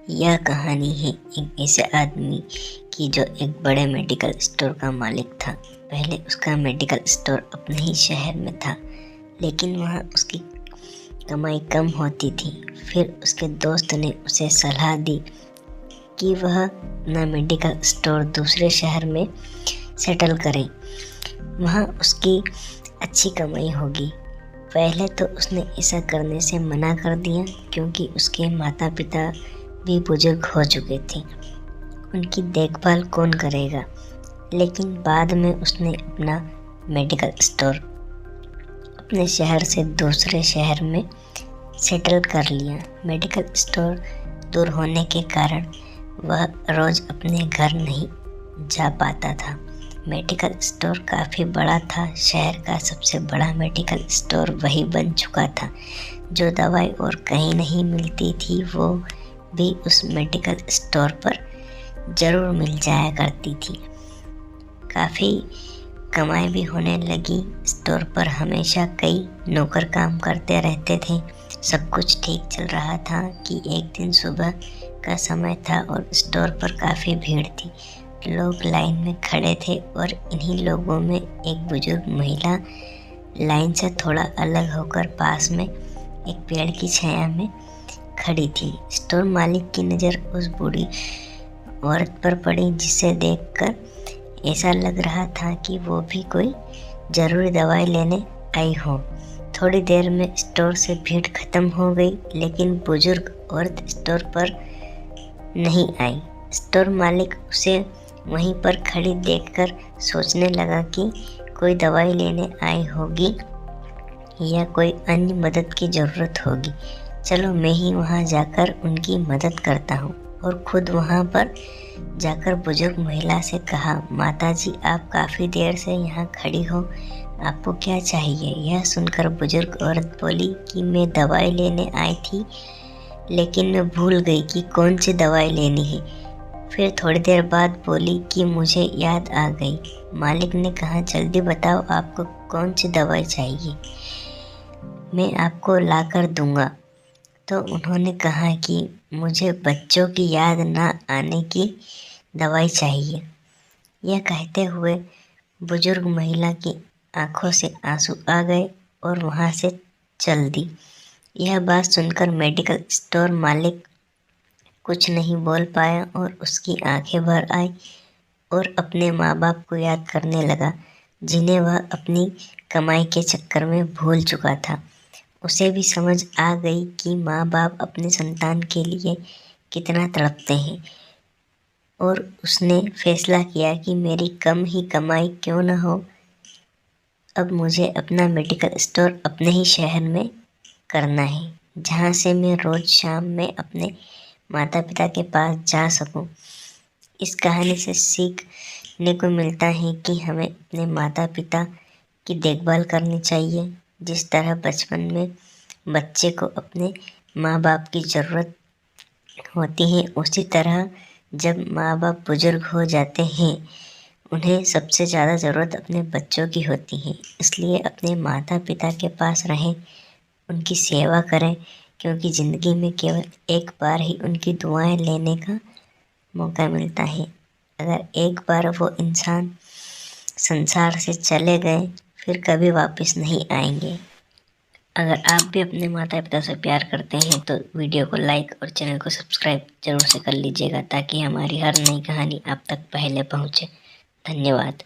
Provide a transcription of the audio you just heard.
यह कहानी है एक ऐसे आदमी की जो एक बड़े मेडिकल स्टोर का मालिक था। पहले उसका मेडिकल स्टोर अपने ही शहर में था, लेकिन वहाँ उसकी कमाई कम होती थी। फिर उसके दोस्त ने उसे सलाह दी कि वह अपना मेडिकल स्टोर दूसरे शहर में सेटल करे, वहाँ उसकी अच्छी कमाई होगी। पहले तो उसने ऐसा करने से मना कर दिया, क्योंकि उसके माता पिता भी बुजुर्ग हो चुके थे, उनकी देखभाल कौन करेगा। लेकिन बाद में उसने अपना मेडिकल स्टोर अपने शहर से दूसरे शहर में सेटल कर लिया। मेडिकल स्टोर दूर होने के कारण वह रोज़ अपने घर नहीं जा पाता था। मेडिकल स्टोर काफ़ी बड़ा था, शहर का सबसे बड़ा मेडिकल स्टोर वही बन चुका था। जो दवाई और कहीं नहीं मिलती थी वो भी उस मेडिकल स्टोर पर ज़रूर मिल जाया करती थी। काफ़ी कमाई भी होने लगी। स्टोर पर हमेशा कई नौकर काम करते रहते थे। सब कुछ ठीक चल रहा था कि एक दिन सुबह का समय था और स्टोर पर काफ़ी भीड़ थी। लोग लाइन में खड़े थे और इन्हीं लोगों में एक बुजुर्ग महिला लाइन से थोड़ा अलग होकर पास में एक पेड़ की छाया में खड़ी थी। स्टोर मालिक की नज़र उस बूढ़ी औरत पर पड़ी, जिसे देखकर ऐसा लग रहा था कि वो भी कोई ज़रूरी दवाई लेने आई हो। थोड़ी देर में स्टोर से भीड़ खत्म हो गई, लेकिन बुजुर्ग औरत स्टोर पर नहीं आई। स्टोर मालिक उसे वहीं पर खड़ी देखकर सोचने लगा कि कोई दवाई लेने आई होगी या कोई अन्य मदद की ज़रूरत होगी। चलो मैं ही वहाँ जाकर उनकी मदद करता हूँ। और खुद वहाँ पर जाकर बुजुर्ग महिला से कहा, माता जी, आप काफ़ी देर से यहाँ खड़ी हो, आपको क्या चाहिए? यह सुनकर बुजुर्ग औरत बोली कि मैं दवाई लेने आई थी, लेकिन मैं भूल गई कि कौन सी दवाई लेनी है। फिर थोड़ी देर बाद बोली कि मुझे याद आ गई। मालिक ने कहा, जल्दी बताओ, आपको कौन सी दवाई चाहिए, मैं आपको ला कर दूँगा। तो उन्होंने कहा कि मुझे बच्चों की याद ना आने की दवाई चाहिए। यह कहते हुए बुजुर्ग महिला की आंखों से आंसू आ गए और वहाँ से चल दी। यह बात सुनकर मेडिकल स्टोर मालिक कुछ नहीं बोल पाया और उसकी आंखें भर आई और अपने माँ बाप को याद करने लगा, जिन्हें वह अपनी कमाई के चक्कर में भूल चुका था। उसे भी समझ आ गई कि माँ बाप अपने संतान के लिए कितना तड़पते हैं, और उसने फैसला किया कि मेरी कम ही कमाई क्यों न हो, अब मुझे अपना मेडिकल स्टोर अपने ही शहर में करना है, जहाँ से मैं रोज़ शाम में अपने माता पिता के पास जा सकूं। इस कहानी से सीखने को मिलता है कि हमें अपने माता पिता की देखभाल करनी चाहिए। जिस तरह बचपन में बच्चे को अपने माँ बाप की ज़रूरत होती है, उसी तरह जब माँ बाप बुजुर्ग हो जाते हैं, उन्हें सबसे ज़्यादा ज़रूरत अपने बच्चों की होती है। इसलिए अपने माता पिता के पास रहें, उनकी सेवा करें, क्योंकि ज़िंदगी में केवल एक बार ही उनकी दुआएं लेने का मौका मिलता है। अगर एक बार वो इंसान संसार से चले गए, फिर कभी वापस नहीं आएंगे। अगर आप भी अपने माता पिता से प्यार करते हैं तो वीडियो को लाइक और चैनल को सब्सक्राइब जरूर से कर लीजिएगा, ताकि हमारी हर नई कहानी आप तक पहले पहुंचे। धन्यवाद।